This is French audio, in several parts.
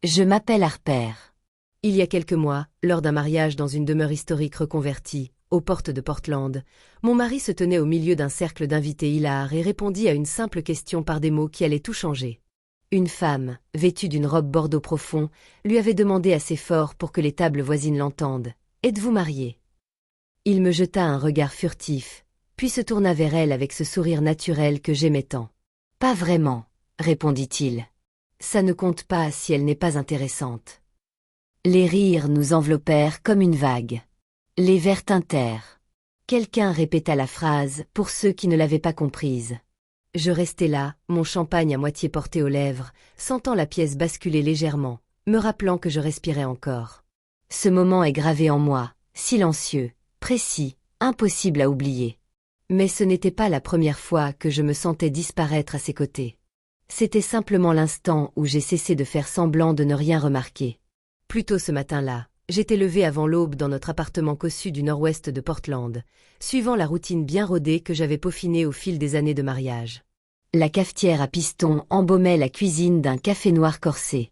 Je m'appelle Harper. Il y a quelques mois, lors d'un mariage dans une demeure historique reconvertie, aux portes de Portland, mon mari se tenait au milieu d'un cercle d'invités hilars et répondit à une simple question par des mots qui allaient tout changer. Une femme, vêtue d'une robe bordeaux profond, lui avait demandé assez fort pour que les tables voisines l'entendent. « Êtes-vous marié ?» Il me jeta un regard furtif, puis se tourna vers elle avec ce sourire naturel que j'aimais tant. « Pas vraiment, » répondit-il. « Ça ne compte pas si elle n'est pas intéressante. » Les rires nous enveloppèrent comme une vague. Les verres tintèrent. Quelqu'un répéta la phrase pour ceux qui ne l'avaient pas comprise. Je restais là, mon champagne à moitié porté aux lèvres, sentant la pièce basculer légèrement, me rappelant que je respirais encore. Ce moment est gravé en moi, silencieux, précis, impossible à oublier. Mais ce n'était pas la première fois que je me sentais disparaître à ses côtés. C'était simplement l'instant où j'ai cessé de faire semblant de ne rien remarquer. Plus tôt ce matin-là, j'étais levée avant l'aube dans notre appartement cossu du nord-ouest de Portland, suivant la routine bien rodée que j'avais peaufinée au fil des années de mariage. La cafetière à piston embaumait la cuisine d'un café noir corsé.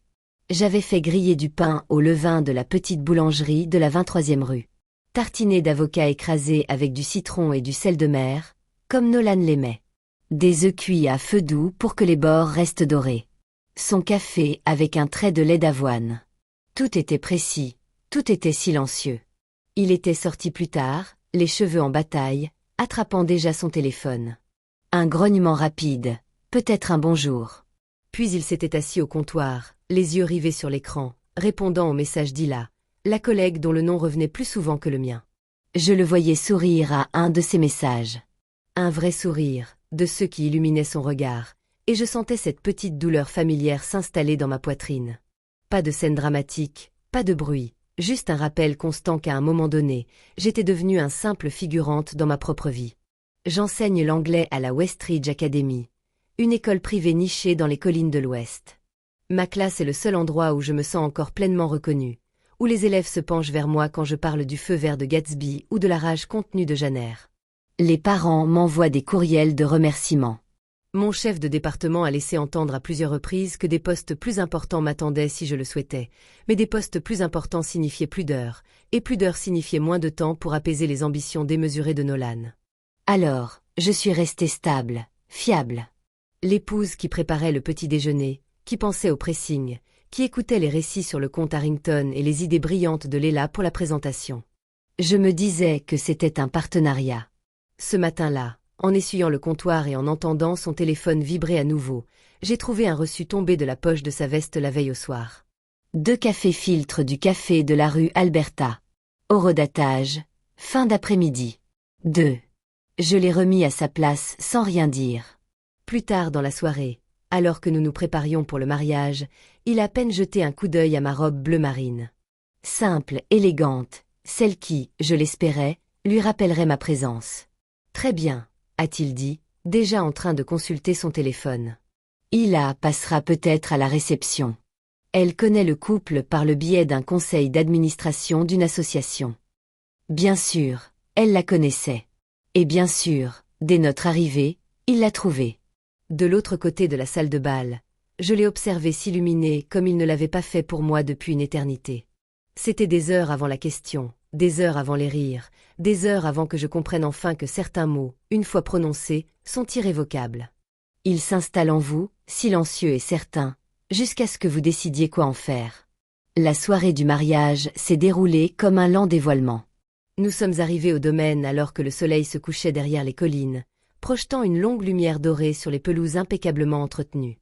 J'avais fait griller du pain au levain de la petite boulangerie de la 23e rue. Tartiné d'avocat écrasé avec du citron et du sel de mer, comme Nolan l'aimait. Des œufs cuits à feu doux pour que les bords restent dorés. Son café avec un trait de lait d'avoine. Tout était précis, tout était silencieux. Il était sorti plus tard, les cheveux en bataille, attrapant déjà son téléphone. Un grognement rapide, peut-être un bonjour. Puis il s'était assis au comptoir, les yeux rivés sur l'écran, répondant au message d'Hila, la collègue dont le nom revenait plus souvent que le mien. Je le voyais sourire à un de ses messages. Un vrai sourire, de ceux qui illuminaient son regard, et je sentais cette petite douleur familière s'installer dans ma poitrine. Pas de scène dramatique, pas de bruit, juste un rappel constant qu'à un moment donné, j'étais devenue un simple figurante dans ma propre vie. J'enseigne l'anglais à la Westridge Academy, une école privée nichée dans les collines de l'Ouest. Ma classe est le seul endroit où je me sens encore pleinement reconnue, où les élèves se penchent vers moi quand je parle du feu vert de Gatsby ou de la rage contenue de Jeanner. Les parents m'envoient des courriels de remerciements. Mon chef de département a laissé entendre à plusieurs reprises que des postes plus importants m'attendaient si je le souhaitais, mais des postes plus importants signifiaient plus d'heures, et plus d'heures signifiaient moins de temps pour apaiser les ambitions démesurées de Nolan. Alors, je suis restée stable, fiable. L'épouse qui préparait le petit déjeuner, qui pensait au pressing, qui écoutait les récits sur le compte Harrington et les idées brillantes de Léla pour la présentation. Je me disais que c'était un partenariat. Ce matin-là, en essuyant le comptoir et en entendant son téléphone vibrer à nouveau, j'ai trouvé un reçu tombé de la poche de sa veste la veille au soir. 2 cafés filtres du café de la rue Alberta. Horodatage, fin d'après-midi. 2. Je l'ai remis à sa place sans rien dire. Plus tard dans la soirée, alors que nous nous préparions pour le mariage, il a à peine jeté un coup d'œil à ma robe bleu marine. Simple, élégante, celle qui, je l'espérais, lui rappellerait ma présence. Très bien, a-t-il dit, déjà en train de consulter son téléphone. Hila passera peut-être à la réception. Elle connaît le couple par le biais d'un conseil d'administration d'une association. Bien sûr, elle la connaissait. Et bien sûr, dès notre arrivée, il l'a trouvée. De l'autre côté de la salle de bal, je l'ai observé s'illuminer comme il ne l'avait pas fait pour moi depuis une éternité. C'était des heures avant la question, des heures avant les rires, des heures avant que je comprenne enfin que certains mots, une fois prononcés, sont irrévocables. Il s'installe en vous, silencieux et certain, jusqu'à ce que vous décidiez quoi en faire. La soirée du mariage s'est déroulée comme un lent dévoilement. Nous sommes arrivés au domaine alors que le soleil se couchait derrière les collines, projetant une longue lumière dorée sur les pelouses impeccablement entretenues.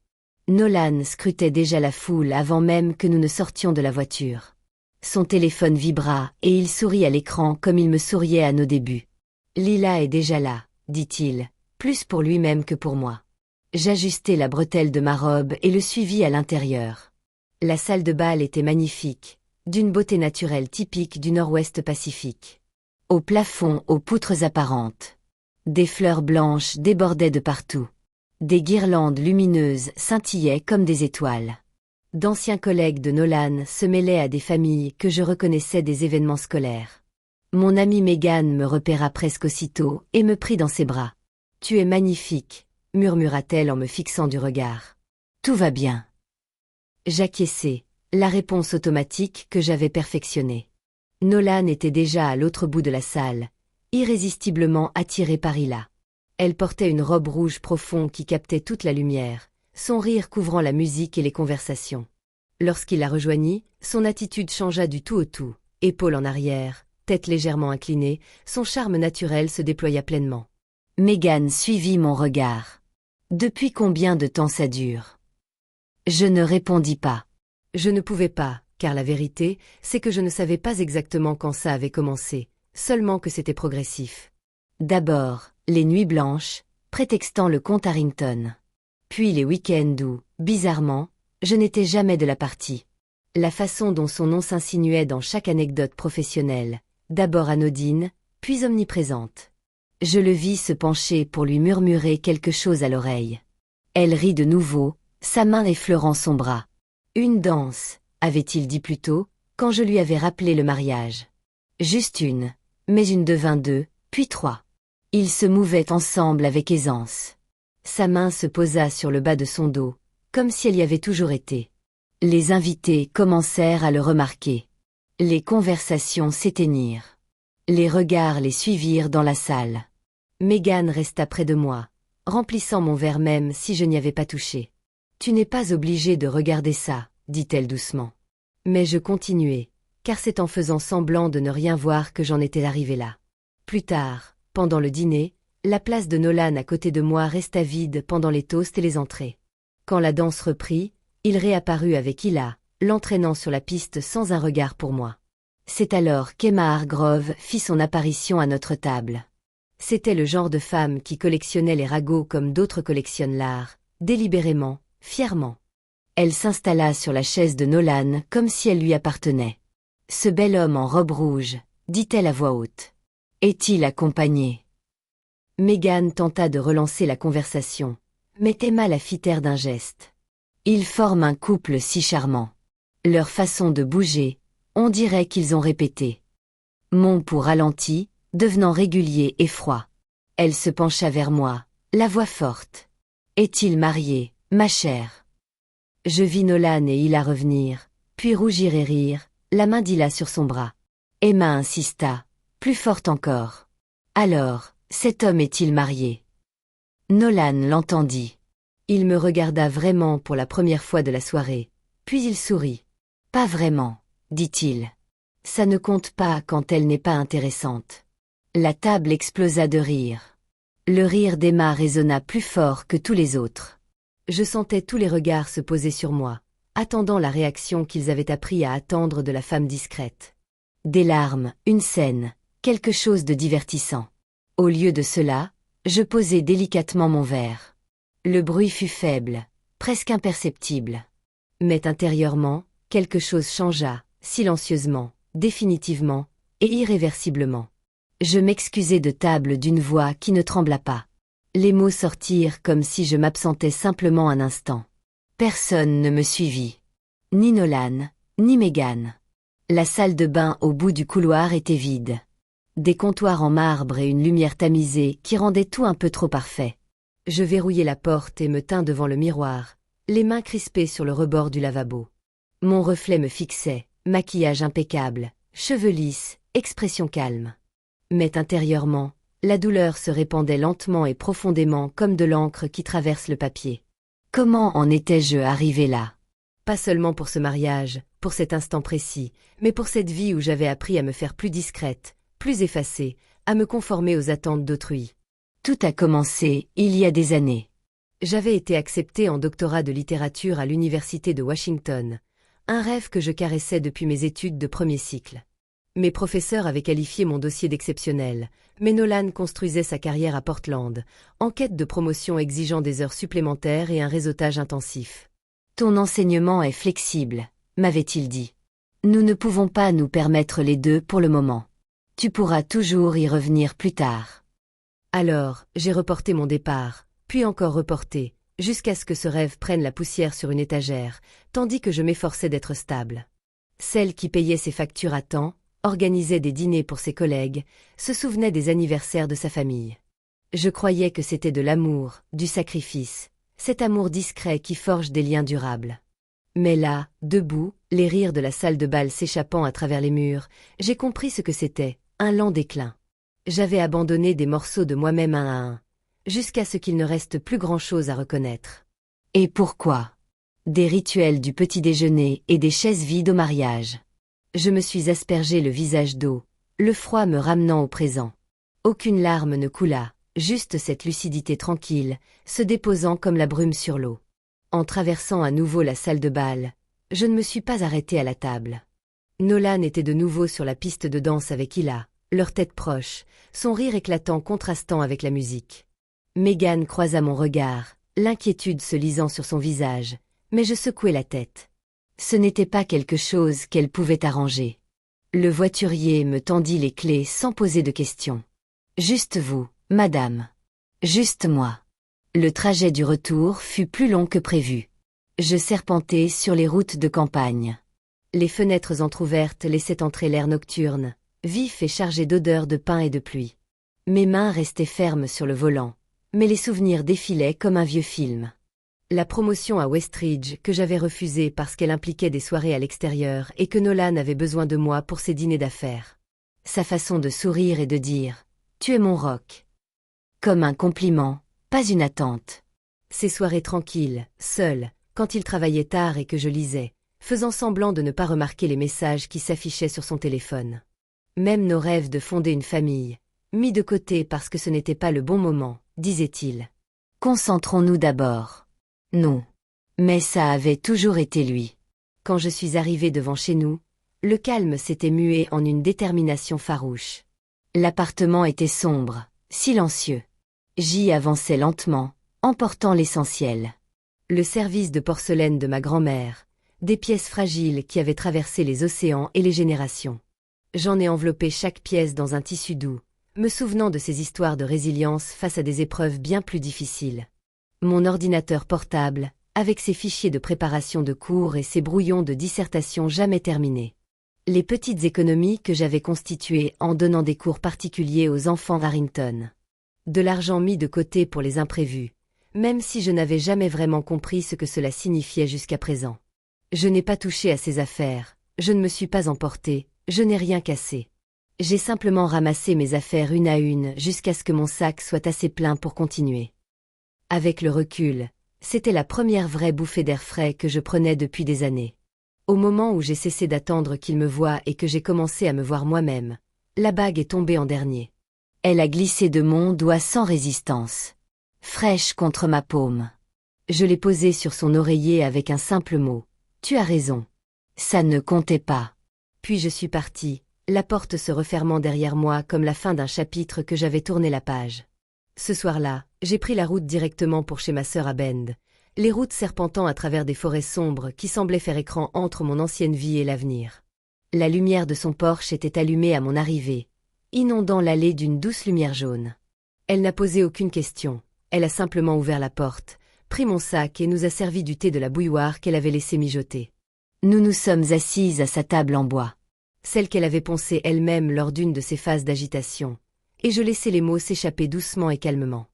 Nolan scrutait déjà la foule avant même que nous ne sortions de la voiture. Son téléphone vibra et il sourit à l'écran comme il me souriait à nos débuts. « Lila est déjà là, dit-il, plus pour lui-même que pour moi. » J'ajustai la bretelle de ma robe et le suivis à l'intérieur. La salle de bal était magnifique, d'une beauté naturelle typique du nord-ouest pacifique. Au plafond aux poutres apparentes. Des fleurs blanches débordaient de partout. Des guirlandes lumineuses scintillaient comme des étoiles. D'anciens collègues de Nolan se mêlaient à des familles que je reconnaissais des événements scolaires. Mon amie Megan me repéra presque aussitôt et me prit dans ses bras. « Tu es magnifique », murmura-t-elle en me fixant du regard. « Tout va bien. » J'acquiesçai, La réponse automatique que j'avais perfectionnée. Nolan était déjà à l'autre bout de la salle, irrésistiblement attiré par Hila. Elle portait une robe rouge profonde qui captait toute la lumière, son rire couvrant la musique et les conversations. Lorsqu'il la rejoignit, son attitude changea du tout au tout, épaules en arrière, tête légèrement inclinée, son charme naturel se déploya pleinement. Megan suivit mon regard. Depuis combien de temps ça dure? Je ne répondis pas. Je ne pouvais pas, car la vérité, c'est que je ne savais pas exactement quand ça avait commencé, seulement que c'était progressif. D'abord, les nuits blanches, prétextant le comte Harrington. Puis les week-ends où, bizarrement, je n'étais jamais de la partie. La façon dont son nom s'insinuait dans chaque anecdote professionnelle, d'abord anodine, puis omniprésente. Je le vis se pencher pour lui murmurer quelque chose à l'oreille. Elle rit de nouveau, sa main effleurant son bras. Une danse, avait-il dit plus tôt, quand je lui avais rappelé le mariage. Juste une, mais une devint deux, puis trois. Ils se mouvaient ensemble avec aisance. Sa main se posa sur le bas de son dos, comme si elle y avait toujours été. Les invités commencèrent à le remarquer. Les conversations s'éteignirent. Les regards les suivirent dans la salle. Megan resta près de moi, remplissant mon verre même si je n'y avais pas touché. « Tu n'es pas obligé de regarder ça », dit-elle doucement. Mais je continuai, car c'est en faisant semblant de ne rien voir que j'en étais arrivé là. Plus tard, pendant le dîner, la place de Nolan à côté de moi resta vide pendant les toasts et les entrées. Quand la danse reprit, il réapparut avec Hila, l'entraînant sur la piste sans un regard pour moi. C'est alors qu'Emma Hargrove fit son apparition à notre table. C'était le genre de femme qui collectionnait les ragots comme d'autres collectionnent l'art, délibérément, fièrement. Elle s'installa sur la chaise de Nolan comme si elle lui appartenait. « Ce bel homme en robe rouge, dit-elle à voix haute. Est-il accompagné ?» Megan tenta de relancer la conversation, mais Emma la fit taire d'un geste. Ils forment un couple si charmant. Leur façon de bouger, on dirait qu'ils ont répété. Mon pouls ralentit, devenant régulier et froid. Elle se pencha vers moi, la voix forte. « Est-il marié, ma chère ?» Je vis Nolan et Hila revenir, puis rougir et rire, la main d'Hila sur son bras. Emma insista, plus forte encore. « Alors, cet homme est-il marié ?» Nolan l'entendit. Il me regarda vraiment pour la première fois de la soirée, puis il sourit. « Pas vraiment, » dit-il. « Ça ne compte pas quand elle n'est pas intéressante. » La table explosa de rire. Le rire d'Emma résonna plus fort que tous les autres. Je sentais tous les regards se poser sur moi, attendant la réaction qu'ils avaient appris à attendre de la femme discrète. Des larmes, une scène, quelque chose de divertissant. Au lieu de cela, je posai délicatement mon verre. Le bruit fut faible, presque imperceptible. Mais intérieurement, quelque chose changea, silencieusement, définitivement, et irréversiblement. Je m'excusai de table d'une voix qui ne trembla pas. Les mots sortirent comme si je m'absentais simplement un instant. Personne ne me suivit. Ni Nolan, ni Megan. La salle de bain au bout du couloir était vide. Des comptoirs en marbre et une lumière tamisée qui rendait tout un peu trop parfait. Je verrouillai la porte et me tins devant le miroir, les mains crispées sur le rebord du lavabo. Mon reflet me fixait, maquillage impeccable, cheveux lisses, expression calme. Mais intérieurement, la douleur se répandait lentement et profondément comme de l'encre qui traverse le papier. Comment en étais-je arrivé là? Pas seulement pour ce mariage, pour cet instant précis, mais pour cette vie où j'avais appris à me faire plus discrète, plus effacée, à me conformer aux attentes d'autrui. Tout a commencé il y a des années. J'avais été acceptée en doctorat de littérature à l'université de Washington, un rêve que je caressais depuis mes études de premier cycle. Mes professeurs avaient qualifié mon dossier d'exceptionnel, mais Nolan construisait sa carrière à Portland, en quête de promotion exigeant des heures supplémentaires et un réseautage intensif. « Ton enseignement est flexible », m'avait-il dit. « Nous ne pouvons pas nous permettre les deux pour le moment. Tu pourras toujours y revenir plus tard. » Alors, j'ai reporté mon départ, puis encore reporté, jusqu'à ce que ce rêve prenne la poussière sur une étagère, tandis que je m'efforçais d'être stable. Celle qui payait ses factures à temps, organisait des dîners pour ses collègues, se souvenait des anniversaires de sa famille. Je croyais que c'était de l'amour, du sacrifice, cet amour discret qui forge des liens durables. Mais là, debout, les rires de la salle de bal s'échappant à travers les murs, j'ai compris ce que c'était, un lent déclin. J'avais abandonné des morceaux de moi-même un à un, jusqu'à ce qu'il ne reste plus grand-chose à reconnaître. Et pourquoi? Des rituels du petit déjeuner et des chaises vides au mariage. Je me suis aspergé le visage d'eau, le froid me ramenant au présent. Aucune larme ne coula, juste cette lucidité tranquille, se déposant comme la brume sur l'eau. En traversant à nouveau la salle de bal, je ne me suis pas arrêté à la table. Nolan était de nouveau sur la piste de danse avec Hila, leur tête proche, son rire éclatant contrastant avec la musique. Megan croisa mon regard, l'inquiétude se lisant sur son visage, mais je secouai la tête. Ce n'était pas quelque chose qu'elle pouvait arranger. Le voiturier me tendit les clés sans poser de questions. Juste vous, madame. Juste moi. Le trajet du retour fut plus long que prévu. Je serpentai sur les routes de campagne. Les fenêtres entr'ouvertes laissaient entrer l'air nocturne, vif et chargé d'odeurs de pin et de pluie. Mes mains restaient fermes sur le volant, mais les souvenirs défilaient comme un vieux film. La promotion à Westridge que j'avais refusée parce qu'elle impliquait des soirées à l'extérieur et que Nolan avait besoin de moi pour ses dîners d'affaires. Sa façon de sourire et de dire « Tu es mon rock ». Comme un compliment, pas une attente. Ces soirées tranquilles, seules, quand il travaillait tard et que je lisais, faisant semblant de ne pas remarquer les messages qui s'affichaient sur son téléphone. Même nos rêves de fonder une famille, mis de côté parce que ce n'était pas le bon moment, disait-il. Concentrons-nous d'abord. Non. Mais ça avait toujours été lui. Quand je suis arrivé devant chez nous, le calme s'était mué en une détermination farouche. L'appartement était sombre, silencieux. J'y avançais lentement, emportant l'essentiel. Le service de porcelaine de ma grand-mère, des pièces fragiles qui avaient traversé les océans et les générations. J'en ai enveloppé chaque pièce dans un tissu doux, me souvenant de ces histoires de résilience face à des épreuves bien plus difficiles. Mon ordinateur portable, avec ses fichiers de préparation de cours et ses brouillons de dissertation jamais terminés. Les petites économies que j'avais constituées en donnant des cours particuliers aux enfants d'Harrington. De l'argent mis de côté pour les imprévus, même si je n'avais jamais vraiment compris ce que cela signifiait jusqu'à présent. Je n'ai pas touché à ces affaires, je ne me suis pas emporté, je n'ai rien cassé. J'ai simplement ramassé mes affaires une à une jusqu'à ce que mon sac soit assez plein pour continuer. Avec le recul, c'était la première vraie bouffée d'air frais que je prenais depuis des années. Au moment où j'ai cessé d'attendre qu'il me voie et que j'ai commencé à me voir moi-même, la bague est tombée en dernier. Elle a glissé de mon doigt sans résistance, fraîche contre ma paume. Je l'ai posée sur son oreiller avec un simple mot. « Tu as raison. » Ça ne comptait pas. Puis je suis partie, la porte se refermant derrière moi comme la fin d'un chapitre que j'avais tourné la page. Ce soir-là, j'ai pris la route directement pour chez ma sœur à Bend, les routes serpentant à travers des forêts sombres qui semblaient faire écran entre mon ancienne vie et l'avenir. La lumière de son Porsche était allumée à mon arrivée, inondant l'allée d'une douce lumière jaune. Elle n'a posé aucune question, elle a simplement ouvert la porte, pris mon sac et nous a servi du thé de la bouilloire qu'elle avait laissé mijoter. Nous nous sommes assises à sa table en bois, celle qu'elle avait poncée elle-même lors d'une de ses phases d'agitation, et je laissai les mots s'échapper doucement et calmement.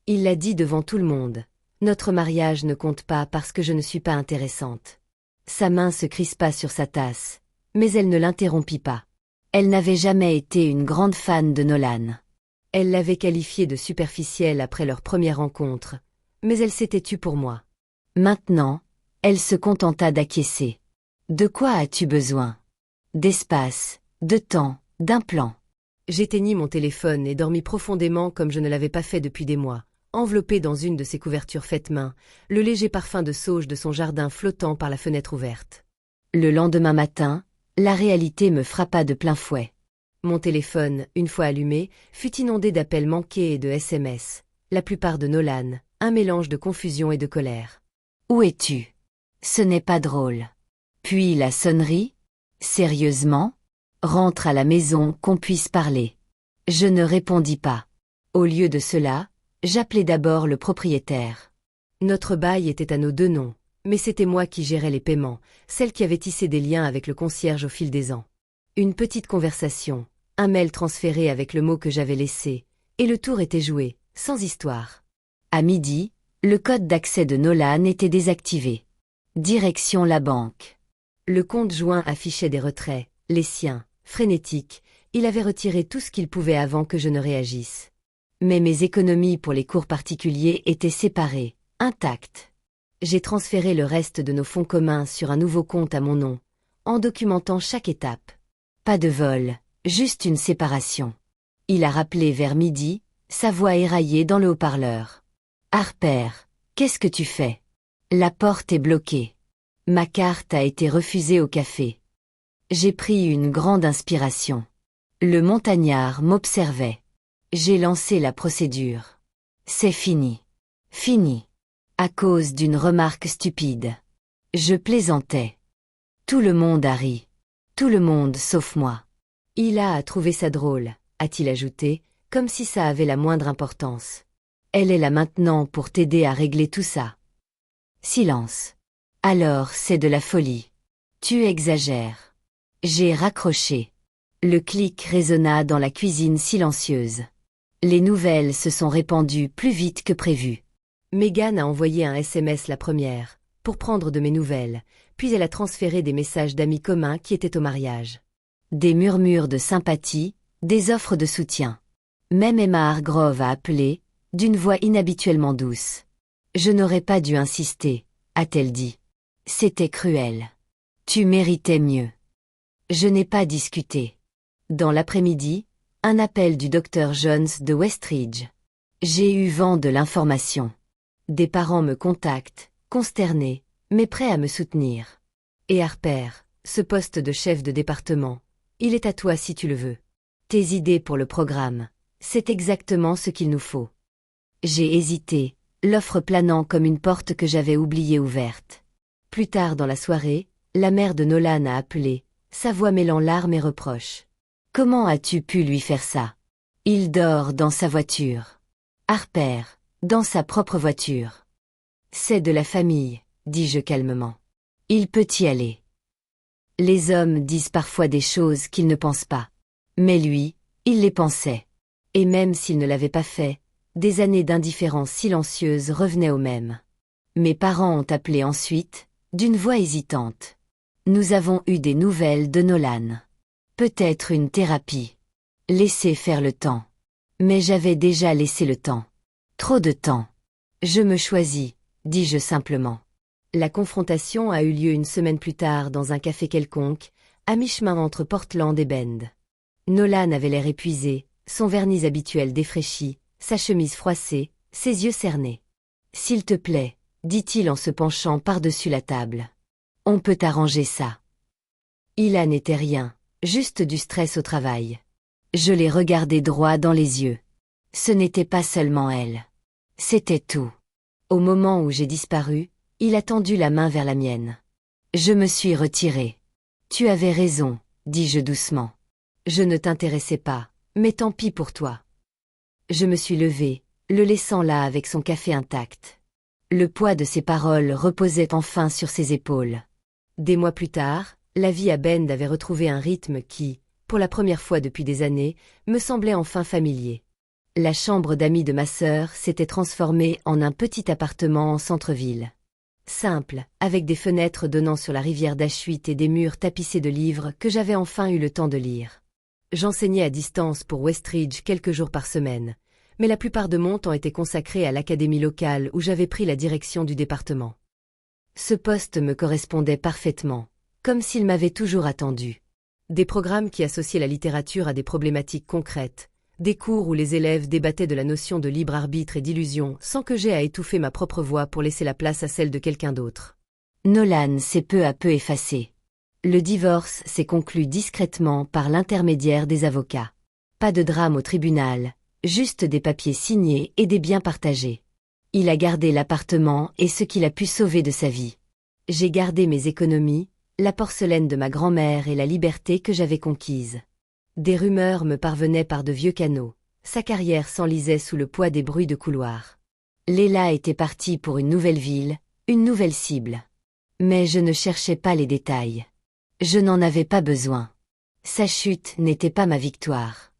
Il l'a dit devant tout le monde. Notre mariage ne compte pas parce que je ne suis pas intéressante. Sa main se crispa sur sa tasse, mais elle ne l'interrompit pas. Elle n'avait jamais été une grande fan de Nolan. Elle l'avait qualifié de superficielle après leur première rencontre, mais elle s'était tue pour moi. Maintenant, elle se contenta d'acquiescer. De quoi as-tu besoin? D'espace, de temps, d'un plan. J'éteignis mon téléphone et dormis profondément comme je ne l'avais pas fait depuis des mois, enveloppé dans une de ses couvertures faites main, le léger parfum de sauge de son jardin flottant par la fenêtre ouverte. Le lendemain matin, la réalité me frappa de plein fouet. Mon téléphone, une fois allumé, fut inondé d'appels manqués et de SMS, la plupart de Nolan, un mélange de confusion et de colère. « Où es-tu? Ce n'est pas drôle. » Puis la sonnerie. « Sérieusement? Rentre à la maison qu'on puisse parler. » Je ne répondis pas. Au lieu de cela, j'appelai d'abord le propriétaire. Notre bail était à nos deux noms, mais c'était moi qui gérais les paiements, celle qui avait tissé des liens avec le concierge au fil des ans. Une petite conversation, un mail transféré avec le mot que j'avais laissé, et le tour était joué, sans histoire. À midi, le code d'accès de Nolan était désactivé. Direction la banque. Le compte joint affichait des retraits, les siens, frénétiques, il avait retiré tout ce qu'il pouvait avant que je ne réagisse. Mais mes économies pour les cours particuliers étaient séparées, intactes. J'ai transféré le reste de nos fonds communs sur un nouveau compte à mon nom, en documentant chaque étape. Pas de vol, juste une séparation. Il a rappelé vers midi, sa voix éraillée dans le haut-parleur. « Harper, qu'est-ce que tu fais? La porte est bloquée. Ma carte a été refusée au café. » J'ai pris une grande inspiration. Le montagnard m'observait. J'ai lancé la procédure. C'est fini. Fini. À cause d'une remarque stupide. Je plaisantais. Tout le monde a ri. Tout le monde sauf moi. Il a trouvé ça drôle, a-t-il ajouté, comme si ça avait la moindre importance. Elle est là maintenant pour t'aider à régler tout ça. Silence. Alors c'est de la folie. Tu exagères. J'ai raccroché. Le clic résonna dans la cuisine silencieuse. Les nouvelles se sont répandues plus vite que prévu. Megan a envoyé un SMS la première, pour prendre de mes nouvelles, puis elle a transféré des messages d'amis communs qui étaient au mariage. Des murmures de sympathie, des offres de soutien. Même Emma Hargrove a appelé, d'une voix inhabituellement douce. Je n'aurais pas dû insister, a-t-elle dit. C'était cruel. Tu méritais mieux. Je n'ai pas discuté. Dans l'après-midi, un appel du docteur Jones de Westridge. J'ai eu vent de l'information. Des parents me contactent, consternés, mais prêts à me soutenir. Et Harper, ce poste de chef de département, il est à toi si tu le veux. Tes idées pour le programme, c'est exactement ce qu'il nous faut. J'ai hésité, l'offre planant comme une porte que j'avais oubliée ouverte. Plus tard dans la soirée, la mère de Nolan a appelé, sa voix mêlant larmes et reproches. Comment as-tu pu lui faire ça? Il dort dans sa voiture. Harper, dans sa propre voiture. C'est de la famille, dis-je calmement. Il peut y aller. Les hommes disent parfois des choses qu'ils ne pensent pas. Mais lui, il les pensait. Et même s'il ne l'avait pas fait, des années d'indifférence silencieuse revenaient au même. Mes parents ont appelé ensuite, d'une voix hésitante. Nous avons eu des nouvelles de Nolan. Peut-être une thérapie. Laissez faire le temps. Mais j'avais déjà laissé le temps. Trop de temps. Je me choisis, dis-je simplement. La confrontation a eu lieu une semaine plus tard dans un café quelconque, à mi-chemin entre Portland et Bend. Nolan avait l'air épuisé, son vernis habituel défraîchi, sa chemise froissée, ses yeux cernés. « S'il te plaît, dit-il en se penchant par-dessus la table. On peut arranger ça. » Il n'était rien, juste du stress au travail. Je l'ai regardé droit dans les yeux. Ce n'était pas seulement elle. C'était tout. Au moment où j'ai disparu, il a tendu la main vers la mienne. Je me suis retiré. Tu avais raison, dis-je doucement. Je ne t'intéressais pas, mais tant pis pour toi. Je me suis levé, le laissant là avec son café intact. Le poids de ses paroles reposait enfin sur ses épaules. Des mois plus tard, la vie à Bend avait retrouvé un rythme qui, pour la première fois depuis des années, me semblait enfin familier. La chambre d'amis de ma sœur s'était transformée en un petit appartement en centre-ville. Simple, avec des fenêtres donnant sur la rivière d'Ashuit et des murs tapissés de livres que j'avais enfin eu le temps de lire. J'enseignais à distance pour Westridge quelques jours par semaine, mais la plupart de mon temps était consacré à l'académie locale où j'avais pris la direction du département. Ce poste me correspondait parfaitement, comme s'il m'avait toujours attendu. Des programmes qui associaient la littérature à des problématiques concrètes, des cours où les élèves débattaient de la notion de libre arbitre et d'illusion sans que j'aie à étouffer ma propre voix pour laisser la place à celle de quelqu'un d'autre. Nolan s'est peu à peu effacé. Le divorce s'est conclu discrètement par l'intermédiaire des avocats. Pas de drame au tribunal, juste des papiers signés et des biens partagés. Il a gardé l'appartement et ce qu'il a pu sauver de sa vie. J'ai gardé mes économies, la porcelaine de ma grand-mère et la liberté que j'avais conquise. Des rumeurs me parvenaient par de vieux canaux. Sa carrière s'enlisait sous le poids des bruits de couloir. Léla était partie pour une nouvelle ville, une nouvelle cible. Mais je ne cherchais pas les détails. Je n'en avais pas besoin. Sa chute n'était pas ma victoire.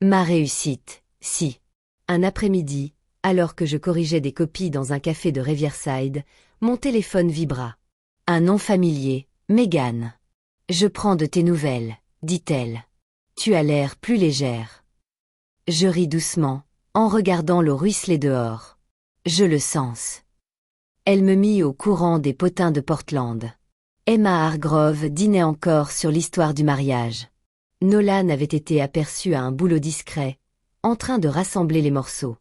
Ma réussite, si. Un après-midi, alors que je corrigeais des copies dans un café de Riverside, mon téléphone vibra. Un nom familier, Mégane. Je prends de tes nouvelles, dit-elle. Tu as l'air plus légère. Je ris doucement, en regardant l'eau ruisseler dehors. Je le sens. Elle me mit au courant des potins de Portland. Emma Hargrove dînait encore sur l'histoire du mariage. Nolan avait été aperçu à un boulot discret, en train de rassembler les morceaux.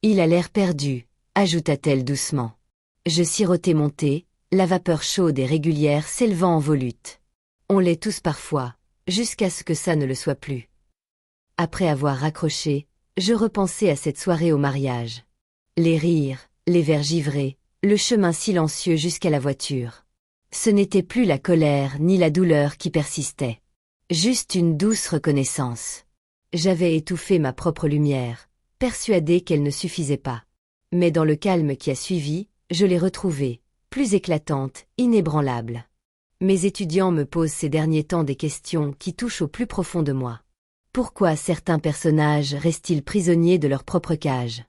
Il a l'air perdu, ajouta-t-elle doucement. Je sirotai mon thé, la vapeur chaude et régulière s'élevant en volute. On l'est tous parfois, jusqu'à ce que ça ne le soit plus. Après avoir raccroché, je repensai à cette soirée au mariage. Les rires, les verres givrés, le chemin silencieux jusqu'à la voiture. Ce n'était plus la colère ni la douleur qui persistaient. Juste une douce reconnaissance. J'avais étouffé ma propre lumière, persuadée qu'elle ne suffisait pas. Mais dans le calme qui a suivi, je l'ai retrouvée, plus éclatante, inébranlable. Mes étudiants me posent ces derniers temps des questions qui touchent au plus profond de moi. Pourquoi certains personnages restent-ils prisonniers de leur propre cage?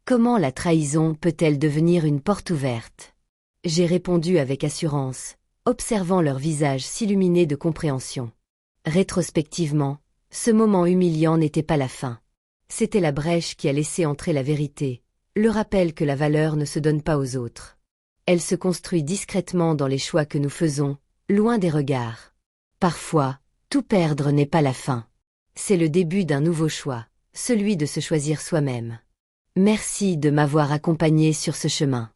Comment la trahison peut-elle devenir une porte ouverte? J'ai répondu avec assurance, observant leur visage s'illuminer de compréhension. Rétrospectivement, ce moment humiliant n'était pas la fin. C'était la brèche qui a laissé entrer la vérité, le rappel que la valeur ne se donne pas aux autres. Elle se construit discrètement dans les choix que nous faisons, loin des regards. Parfois, tout perdre n'est pas la fin. C'est le début d'un nouveau choix, celui de se choisir soi-même. Merci de m'avoir accompagné sur ce chemin.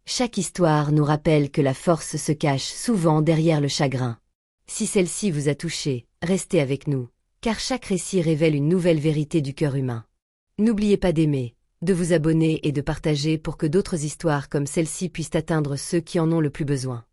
Chaque histoire nous rappelle que la force se cache souvent derrière le chagrin. Si celle-ci vous a touché, restez avec nous, car chaque récit révèle une nouvelle vérité du cœur humain. N'oubliez pas d'aimer, de vous abonner et de partager pour que d'autres histoires comme celle-ci puissent atteindre ceux qui en ont le plus besoin.